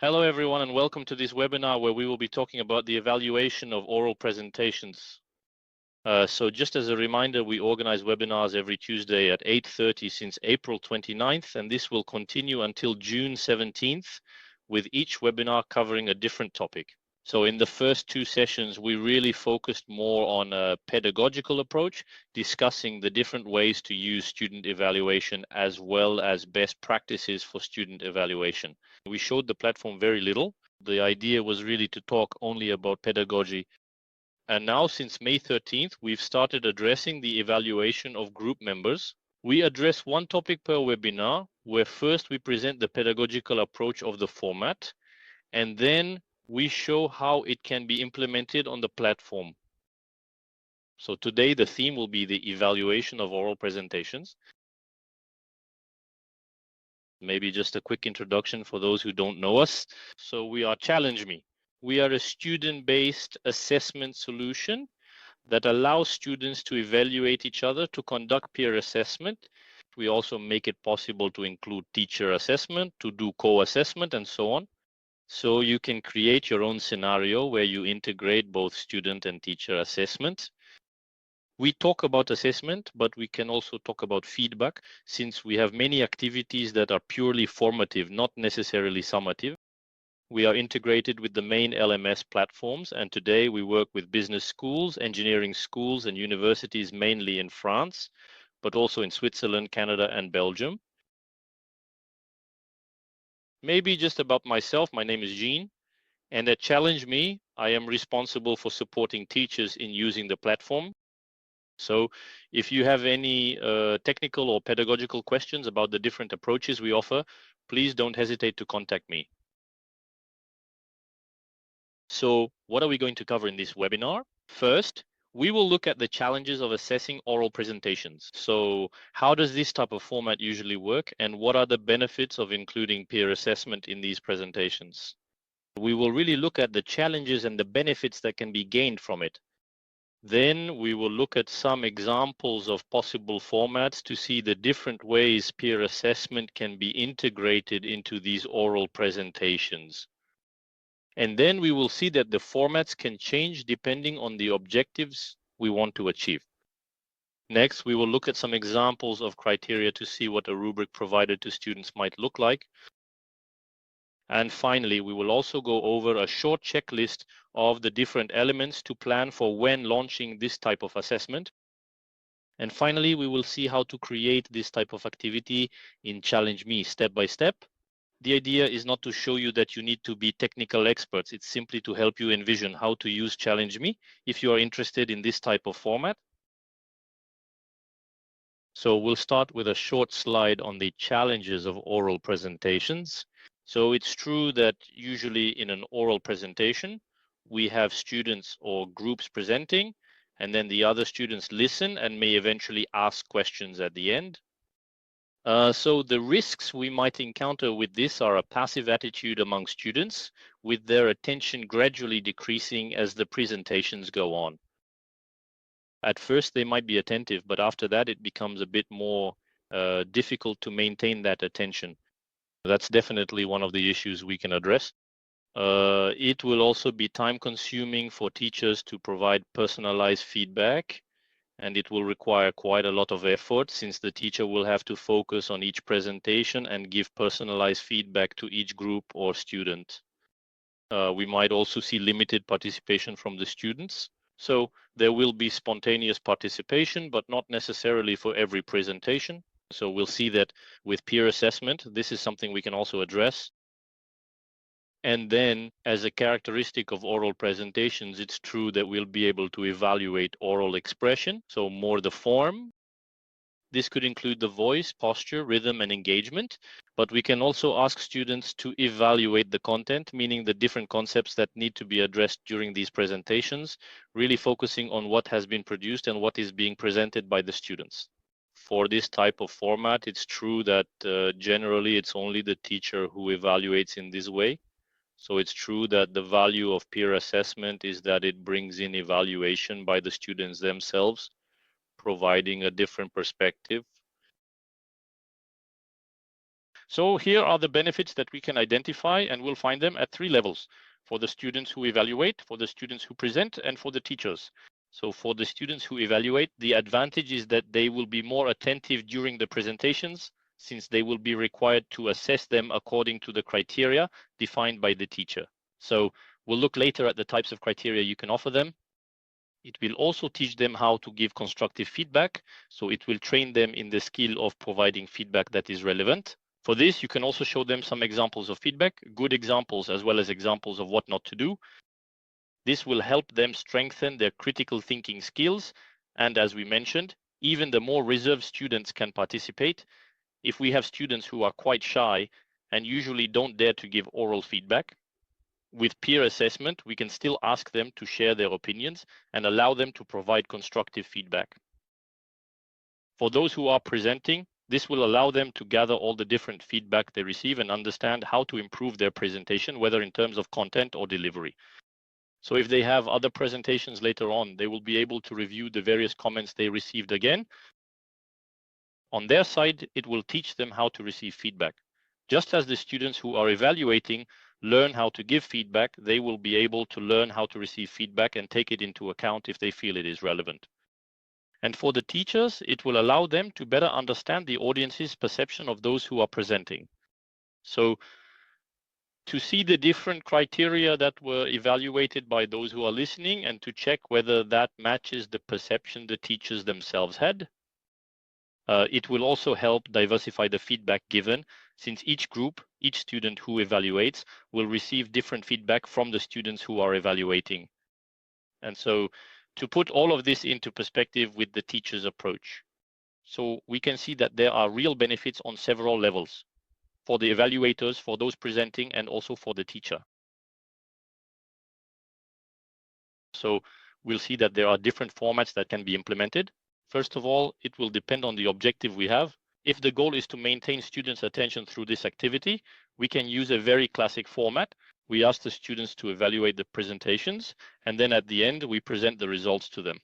Hello everyone and welcome to this webinar where we will be talking about the evaluation of oral presentations. So just as a reminder, we organize webinars every Tuesday at 8:30 since April 29th, and this will continue until June 17th, with each webinar covering a different topic. So in the first two sessions, we really focused more on a pedagogical approach, discussing the different ways to use student evaluation as well as best practices for student evaluation. We showed the platform very little. The idea was really to talk only about pedagogy. And now, since May 13th, we've started addressing the evaluation of group members. We address one topic per webinar, where first we present the pedagogical approach of the format, and then we show how it can be implemented on the platform. So today the theme will be the evaluation of oral presentations. Maybe just a quick introduction for those who don't know us. So we are Challenge Me. We are a student-based assessment solution that allows students to evaluate each other, to conduct peer assessment. We also make it possible to include teacher assessment, to do co-assessment, and so on. So you can create your own scenario where you integrate both student and teacher assessment. We talk about assessment, but we can also talk about feedback, since we have many activities that are purely formative, not necessarily summative. We are integrated with the main LMS platforms, and today we work with business schools, engineering schools, and universities mainly in France, but also in Switzerland, Canada, and Belgium. Maybe just about myself, my name is Jean, and at Challenge Me, I am responsible for supporting teachers in using the platform. So if you have any technical or pedagogical questions about the different approaches we offer, please don't hesitate to contact me. So what are we going to cover in this webinar? First, we will look at the challenges of assessing oral presentations. So how does this type of format usually work, and what are the benefits of including peer assessment in these presentations? We will really look at the challenges and the benefits that can be gained from it. Then we will look at some examples of possible formats to see the different ways peer assessment can be integrated into these oral presentations. And then we will see that the formats can change depending on the objectives we want to achieve. Next, we will look at some examples of criteria to see what a rubric provided to students might look like. And finally, we will also go over a short checklist of the different elements to plan for when launching this type of assessment. And finally, we will see how to create this type of activity in Challenge Me step by step. The idea is not to show you that you need to be technical experts. It's simply to help you envision how to use Challenge Me if you are interested in this type of format. So we'll start with a short slide on the challenges of oral presentations. So it's true that usually in an oral presentation, we have students or groups presenting, and then the other students listen and may eventually ask questions at the end. So the risks we might encounter with this are a passive attitude among students, with their attention gradually decreasing as the presentations go on. At first, they might be attentive, but after that, it becomes a bit more difficult to maintain that attention. That's definitely one of the issues we can address. It will also be time consuming for teachers to provide personalized feedback, and it will require quite a lot of effort since the teacher will have to focus on each presentation and give personalized feedback to each group or student. We might also see limited participation from the students. So there will be spontaneous participation, but not necessarily for every presentation. So we'll see that with peer assessment, this is something we can also address. And then, as a characteristic of oral presentations, it's true that we'll be able to evaluate oral expression, so more the form. This could include the voice, posture, rhythm, and engagement, but we can also ask students to evaluate the content, meaning the different concepts that need to be addressed during these presentations, really focusing on what has been produced and what is being presented by the students. For this type of format, it's true that generally it's only the teacher who evaluates in this way. So it's true that the value of peer assessment is that it brings in evaluation by the students themselves, providing a different perspective. So here are the benefits that we can identify, and we'll find them at 3 levels: for the students who evaluate, for the students who present, and for the teachers. So for the students who evaluate, the advantage is that they will be more attentive during the presentations, since they will be required to assess them according to the criteria defined by the teacher. So we'll look later at the types of criteria you can offer them. It will also teach them how to give constructive feedback. So it will train them in the skill of providing feedback that is relevant. For this, you can also show them some examples of feedback, good examples as well as examples of what not to do. This will help them strengthen their critical thinking skills. And as we mentioned, even the more reserved students can participate. If we have students who are quite shy and usually don't dare to give oral feedback, with peer assessment, we can still ask them to share their opinions and allow them to provide constructive feedback. For those who are presenting, this will allow them to gather all the different feedback they receive and understand how to improve their presentation, whether in terms of content or delivery. So if they have other presentations later on, they will be able to review the various comments they received again. On their side, it will teach them how to receive feedback. Just as the students who are evaluating learn how to give feedback, they will be able to learn how to receive feedback and take it into account if they feel it is relevant. And for the teachers, it will allow them to better understand the audience's perception of those who are presenting. So to see the different criteria that were evaluated by those who are listening and to check whether that matches the perception the teachers themselves had. It will also help diversify the feedback given, since each group, each student who evaluates will receive different feedback from the students who are evaluating. And so to put all of this into perspective with the teacher's approach. So we can see that there are real benefits on several levels for the evaluators, for those presenting, and also for the teacher. So we'll see that there are different formats that can be implemented. First of all, it will depend on the objective we have. If the goal is to maintain students' attention through this activity, we can use a very classic format. We ask the students to evaluate the presentations, and then at the end, we present the results to them.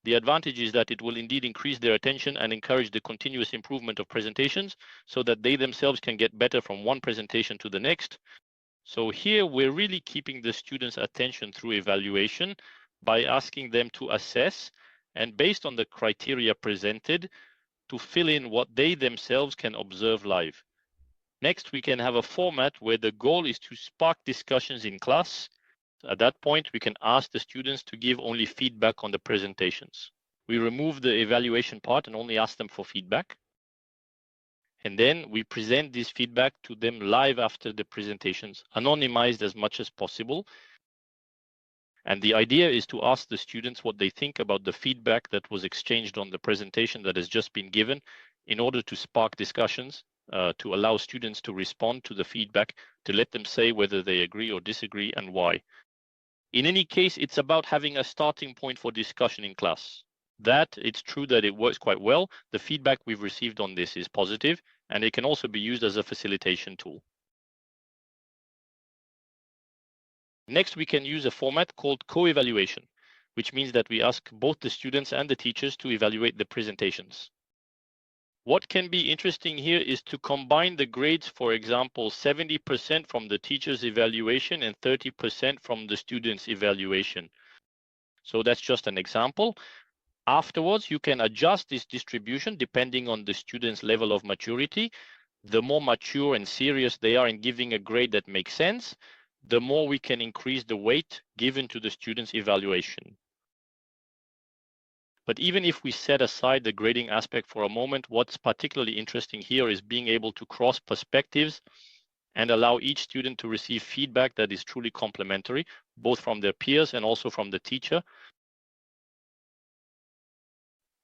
The advantage is that it will indeed increase their attention and encourage the continuous improvement of presentations so that they themselves can get better from one presentation to the next. So here we're really keeping the students' attention through evaluation by asking them to assess and based on the criteria presented to fill in what they themselves can observe live. Next, we can have a format where the goal is to spark discussions in class. At that point, we can ask the students to give only feedback on the presentations. We remove the evaluation part and only ask them for feedback. And then we present this feedback to them live after the presentations, anonymized as much as possible. And the idea is to ask the students what they think about the feedback that was exchanged on the presentation that has just been given in order to spark discussions, to allow students to respond to the feedback, to let them say whether they agree or disagree and why. In any case, it's about having a starting point for discussion in class. That it's true that it works quite well. The feedback we've received on this is positive, and it can also be used as a facilitation tool. Next, we can use a format called co-evaluation, which means that we ask both the students and the teachers to evaluate the presentations. What can be interesting here is to combine the grades, for example, 70% from the teacher's evaluation and 30% from the student's evaluation. So that's just an example. Afterwards, you can adjust this distribution depending on the student's level of maturity. The more mature and serious they are in giving a grade that makes sense, the more we can increase the weight given to the student's evaluation. But even if we set aside the grading aspect for a moment, what's particularly interesting here is being able to cross perspectives and allow each student to receive feedback that is truly complementary, both from their peers and also from the teacher.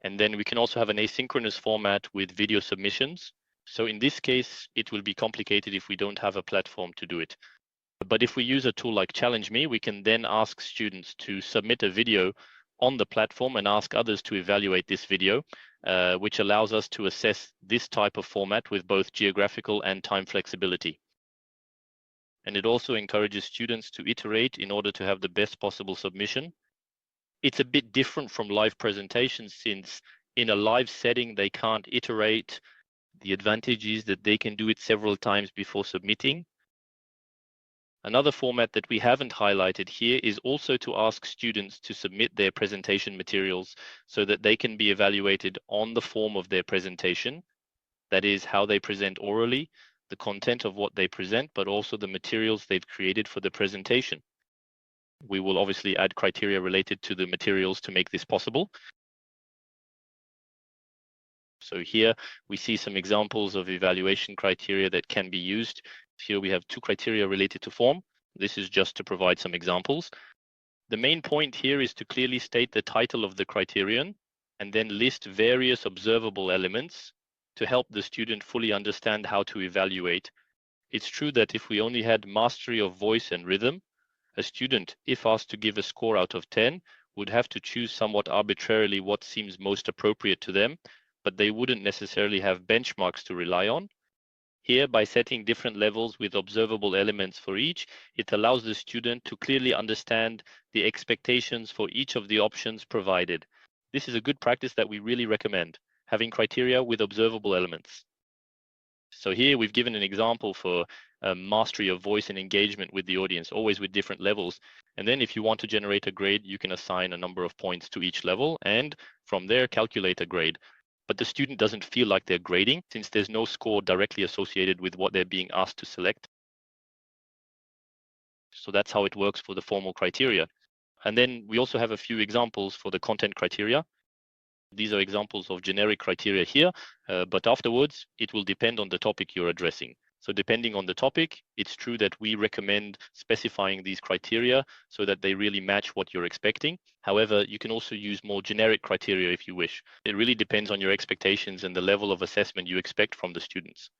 And then we can also have an asynchronous format with video submissions. So in this case, it will be complicated if we don't have a platform to do it. But if we use a tool like Challenge Me, we can then ask students to submit a video on the platform and ask others to evaluate this video, which allows us to assess this type of format with both geographical and time flexibility. And it also encourages students to iterate in order to have the best possible submission. It's a bit different from live presentations, since in a live setting, they can't iterate. The advantage is that they can do it several times before submitting. Another format that we haven't highlighted here is also to ask students to submit their presentation materials so that they can be evaluated on the form of their presentation. That is how they present orally, the content of what they present, but also the materials they've created for the presentation. We will obviously add criteria related to the materials to make this possible. So here we see some examples of evaluation criteria that can be used. Here we have 2 criteria related to form. This is just to provide some examples. The main point here is to clearly state the title of the criterion and then list various observable elements to help the student fully understand how to evaluate. It's true that if we only had mastery of voice and rhythm, a student, if asked to give a score out of 10, would have to choose somewhat arbitrarily what seems most appropriate to them, but they wouldn't necessarily have benchmarks to rely on. Here, by setting different levels with observable elements for each, it allows the student to clearly understand the expectations for each of the options provided. This is a good practice that we really recommend, having criteria with observable elements. So here we've given an example for mastery of voice and engagement with the audience, always with different levels. And then if you want to generate a grade, you can assign a number of points to each level and from there calculate a grade. But the student doesn't feel like they're grading since there's no score directly associated with what they're being asked to select. So that's how it works for the formal criteria. And then we also have a few examples for the content criteria. These are examples of generic criteria here, but afterwards it will depend on the topic you're addressing. So depending on the topic, it's true that we recommend specifying these criteria so that they really match what you're expecting. However, you can also use more generic criteria if you wish. It really depends on your expectations and the level of assessment you expect from the students.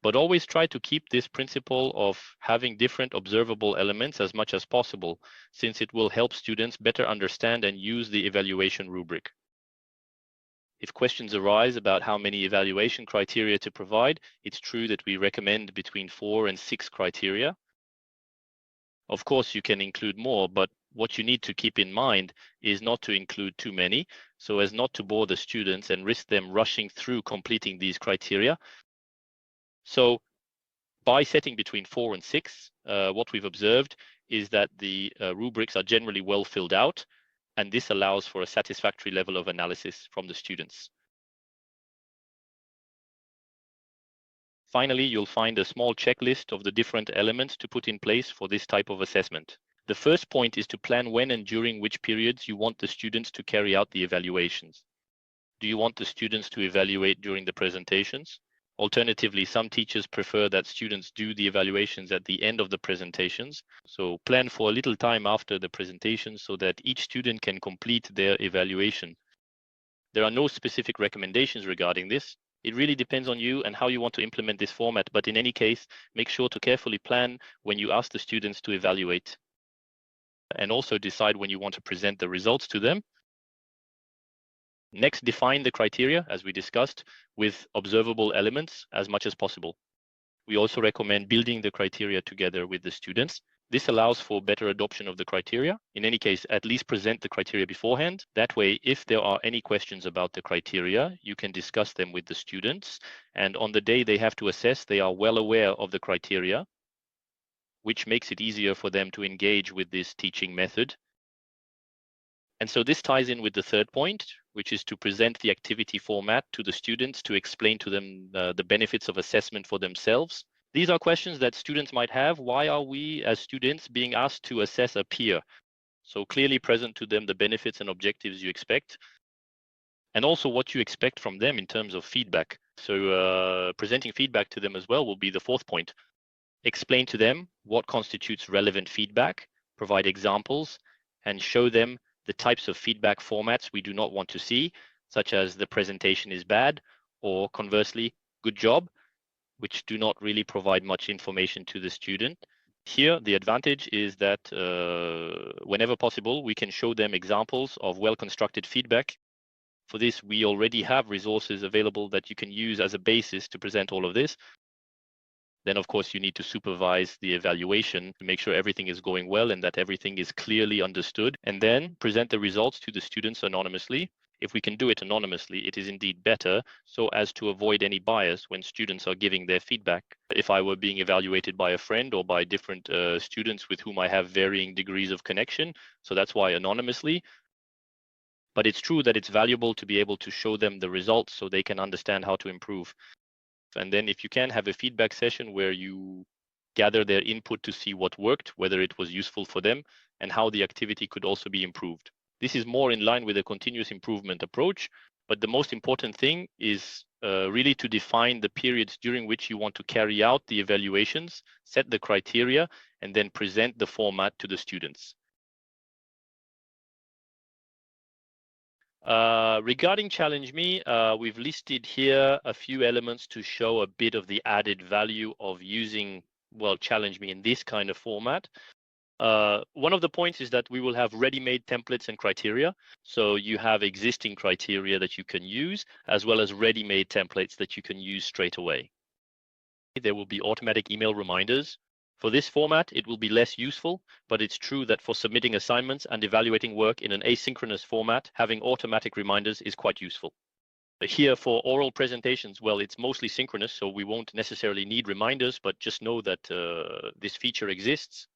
But always try to keep this principle of having different observable elements as much as possible, since it will help students better understand and use the evaluation rubric. If questions arise about how many evaluation criteria to provide, it's true that we recommend between 4 and 6 criteria. Of course, you can include more, but what you need to keep in mind is not to include too many, so as not to bore the students and risk them rushing through completing these criteria. So by setting between 4 and 6, what we've observed is that the rubrics are generally well filled out, and this allows for a satisfactory level of analysis from the students. Finally, you'll find a small checklist of the different elements to put in place for this type of assessment. The first point is to plan when and during which periods you want the students to carry out the evaluations. Do you want the students to evaluate during the presentations? Alternatively, some teachers prefer that students do the evaluations at the end of the presentations. So plan for a little time after the presentation so that each student can complete their evaluation. There are no specific recommendations regarding this. It really depends on you and how you want to implement this format, but in any case, make sure to carefully plan when you ask the students to evaluate and also decide when you want to present the results to them. Next, define the criteria, as we discussed, with observable elements as much as possible. We also recommend building the criteria together with the students. This allows for better adoption of the criteria. In any case, at least present the criteria beforehand. That way, if there are any questions about the criteria, you can discuss them with the students. And on the day they have to assess, they are well aware of the criteria, which makes it easier for them to engage with this teaching method. And so this ties in with the third point, which is to present the activity format to the students to explain to them the benefits of assessment for themselves. These are questions that students might have. Why are we as students being asked to assess a peer? So clearly present to them the benefits and objectives you expect, and also what you expect from them in terms of feedback. So presenting feedback to them as well will be the fourth point. Explain to them what constitutes relevant feedback, provide examples, and show them the types of feedback formats we do not want to see, such as the presentation is bad, or conversely, good job, which do not really provide much information to the student. Here, the advantage is that whenever possible, we can show them examples of well-constructed feedback. For this, we already have resources available that you can use as a basis to present all of this. Then, of course, you need to supervise the evaluation to make sure everything is going well and that everything is clearly understood, and then present the results to the students anonymously. If we can do it anonymously, it is indeed better, so as to avoid any bias when students are giving their feedback. If I were being evaluated by a friend or by different students with whom I have varying degrees of connection, so that's why anonymously. But it's true that it's valuable to be able to show them the results so they can understand how to improve. And then if you can have a feedback session where you gather their input to see what worked, whether it was useful for them, and how the activity could also be improved. This is more in line with a continuous improvement approach, but the most important thing is really to define the periods during which you want to carry out the evaluations, set the criteria, and then present the format to the students. Regarding Challenge Me, we've listed here a few elements to show a bit of the added value of using, well, Challenge Me in this kind of format. One of the points is that we will have ready-made templates and criteria. So you have existing criteria that you can use, as well as ready-made templates that you can use straight away. There will be automatic email reminders. For this format, it will be less useful, but it's true that for submitting assignments and evaluating work in an asynchronous format, having automatic reminders is quite useful. Here for oral presentations, well, it's mostly synchronous, so we won't necessarily need reminders, but just know that this feature exists.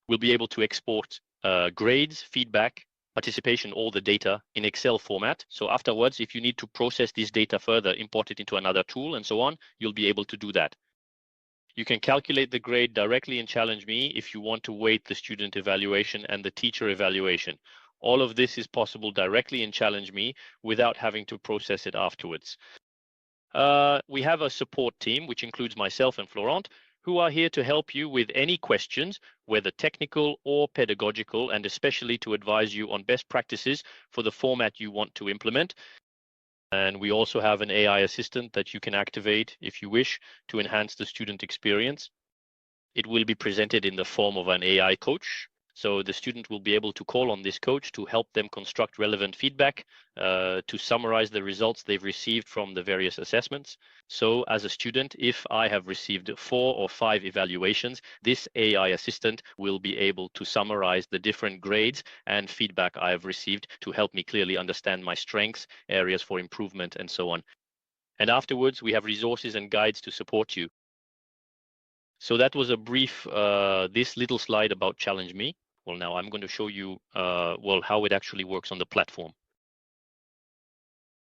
We'll be able to export grades, feedback, participation, all the data in Excel format. So afterwards, if you need to process this data further, import it into another tool and so on, you'll be able to do that. You can calculate the grade directly in Challenge Me if you want to weight the student evaluation and the teacher evaluation. All of this is possible directly in Challenge Me without having to process it afterwards. We have a support team, which includes myself and Florent, who are here to help you with any questions, whether technical or pedagogical, and especially to advise you on best practices for the format you want to implement. And we also have an AI assistant that you can activate if you wish to enhance the student experience. It will be presented in the form of an AI coach. So the student will be able to call on this coach to help them construct relevant feedback, to summarize the results they've received from the various assessments. So as a student, if I have received 4 or 5 evaluations, this AI assistant will be able to summarize the different grades and feedback I have received to help me clearly understand my strengths, areas for improvement, and so on. And afterwards, we have resources and guides to support you. So that was a brief, this little slide about Challenge Me. Well, now I'm going to show you, well, how it actually works on the platform.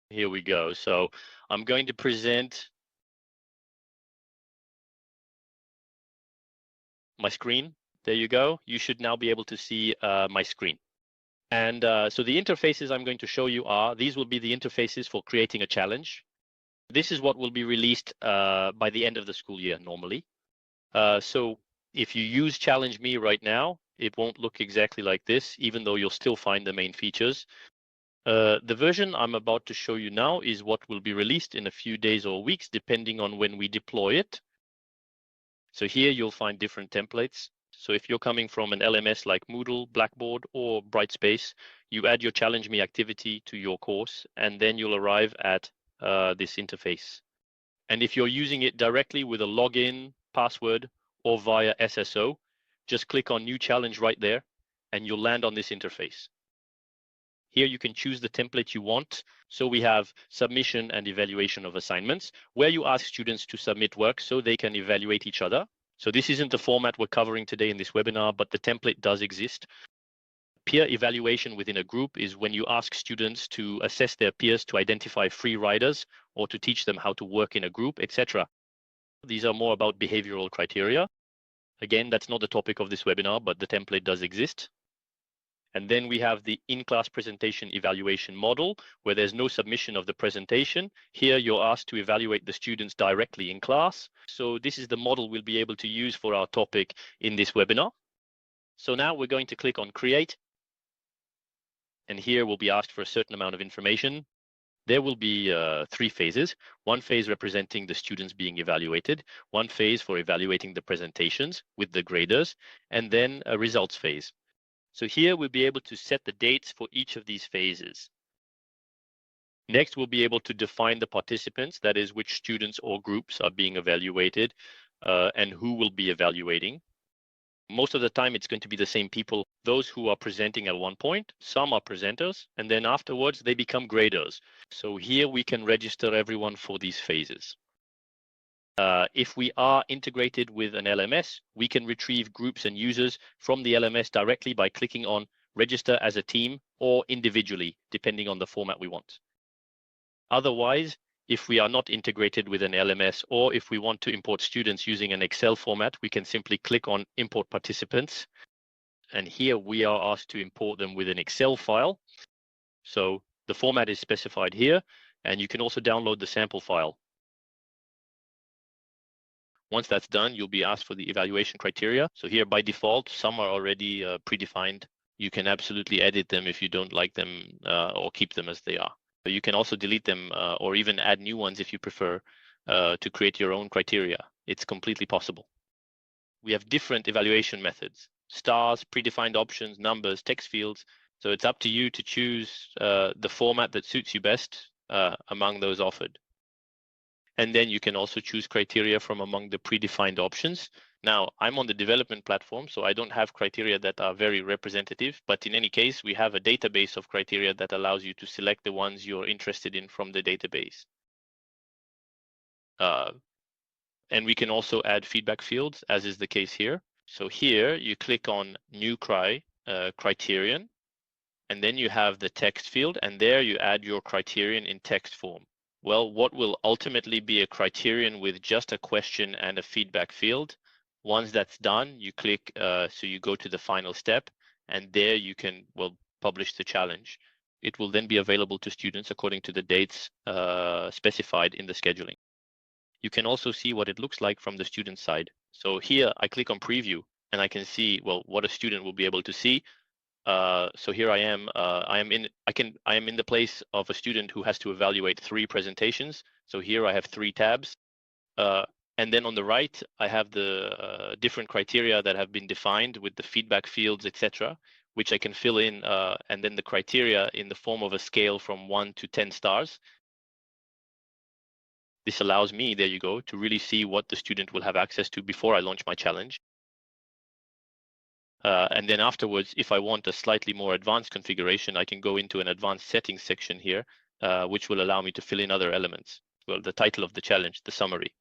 Here we go. So I'm going to present my screen. There you go. You should now be able to see my screen. And so the interfaces I'm going to show you are, these will be the interfaces for creating a challenge. This is what will be released by the end of the school year normally. So if you use Challenge Me right now, it won't look exactly like this, even though you'll still find the main features. The version I'm about to show you now is what will be released in a few days or weeks, depending on when we deploy it. So here you'll find different templates. So if you're coming from an LMS like Moodle, Blackboard, or Brightspace, you add your Challenge Me activity to your course, and then you'll arrive at this interface. And if you're using it directly with a login, password, or via SSO, just click on New Challenge right there, and you'll land on this interface. Here you can choose the template you want. So we have submission and evaluation of assignments, where you ask students to submit work so they can evaluate each other. So this isn't the format we're covering today in this webinar, but the template does exist. Peer evaluation within a group is when you ask students to assess their peers to identify free riders or to teach them how to work in a group, etc. These are more about behavioral criteria. Again, that's not the topic of this webinar, but the template does exist. And then we have the in-class presentation evaluation model, where there's no submission of the presentation. Here you're asked to evaluate the students directly in class. So this is the model we'll be able to use for our topic in this webinar. So now we're going to click on Create. And here we'll be asked for a certain amount of information. There will be 3 phases. One phase representing the students being evaluated, one phase for evaluating the presentations with the graders, and then a results phase. So here we'll be able to set the dates for each of these phases. Next, we'll be able to define the participants, that is, which students or groups are being evaluated and who will be evaluating. Most of the time, it's going to be the same people, those who are presenting at one point. Some are presenters, and then afterwards, they become graders. So here we can register everyone for these phases. If we are integrated with an LMS, we can retrieve groups and users from the LMS directly by clicking on register as a team or individually, depending on the format we want. Otherwise, if we are not integrated with an LMS, or if we want to import students using an Excel format, we can simply click on import participants. And here we are asked to import them with an Excel file. So the format is specified here, and you can also download the sample file. Once that's done, you'll be asked for the evaluation criteria. So here by default, some are already predefined. You can absolutely edit them if you don't like them or keep them as they are. But you can also delete them or even add new ones if you prefer to create your own criteria. It's completely possible. We have different evaluation methods: stars, predefined options, numbers, text fields. So it's up to you to choose the format that suits you best among those offered. And then you can also choose criteria from among the predefined options. Now, I'm on the development platform, so I don't have criteria that are very representative, but in any case, we have a database of criteria that allows you to select the ones you're interested in from the database. And we can also add feedback fields, as is the case here. So here you click on new criterion, and then you have the text field, and there you add your criterion in text form. Well, what will ultimately be a criterion with just a question and a feedback field? Once that's done, you click, so you go to the final step, and there you can, publish the challenge. It will then be available to students according to the dates specified in the scheduling. You can also see what it looks like from the student side. So here I click on preview, and I can see, what a student will be able to see. So here I am. I am in the place of a student who has to evaluate 3 presentations. So here I have 3 tabs, and then on the right I have the different criteria that have been defined with the feedback fields, etc., which I can fill in, and then the criteria in the form of a scale from 1 to 10 stars. This allows me, there you go, to really see what the student will have access to before I launch my challenge. And then afterwards, if I want a slightly more advanced configuration, I can go into an advanced settings section here, which will allow me to fill in other elements. Well, the title of the challenge, the summary.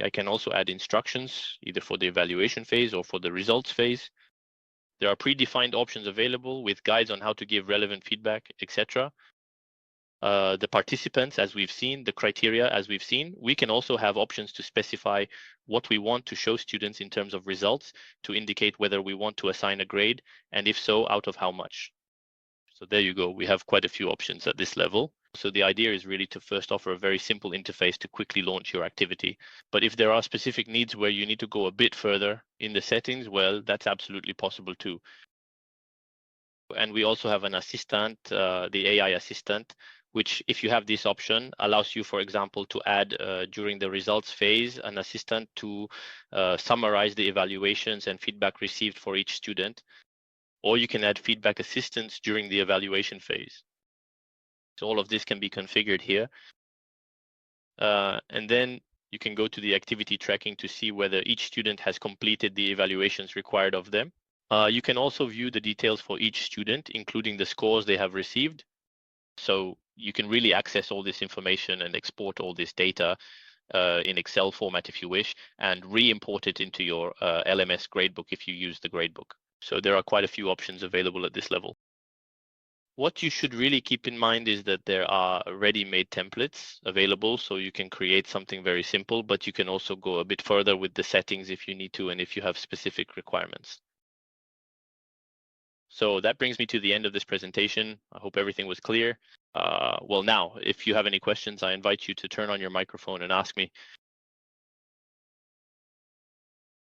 I can also add instructions, either for the evaluation phase or for the results phase. There are predefined options available with guides on how to give relevant feedback, etc. The participants, as we've seen, the criteria, as we've seen. We can also have options to specify what we want to show students in terms of results, to indicate whether we want to assign a grade, and if so, out of how much. So there you go. We have quite a few options at this level. So the idea is really to first offer a very simple interface to quickly launch your activity. But if there are specific needs where you need to go a bit further in the settings, well, that's absolutely possible too. And we also have an assistant, the AI assistant, which, if you have this option, allows you, for example, to add during the results phase an assistant to summarize the evaluations and feedback received for each student. Or you can add feedback assistance during the evaluation phase. So all of this can be configured here. And then you can go to the activity tracking to see whether each student has completed the evaluations required of them. You can also view the details for each student, including the scores they have received. So you can really access all this information and export all this data in Excel format if you wish, and re-import it into your LMS gradebook if you use the gradebook. So there are quite a few options available at this level. What you should really keep in mind is that there are ready-made templates available, so you can create something very simple, but you can also go a bit further with the settings if you need to and if you have specific requirements. So that brings me to the end of this presentation. I hope everything was clear. Well, now, if you have any questions, I invite you to turn on your microphone and ask me.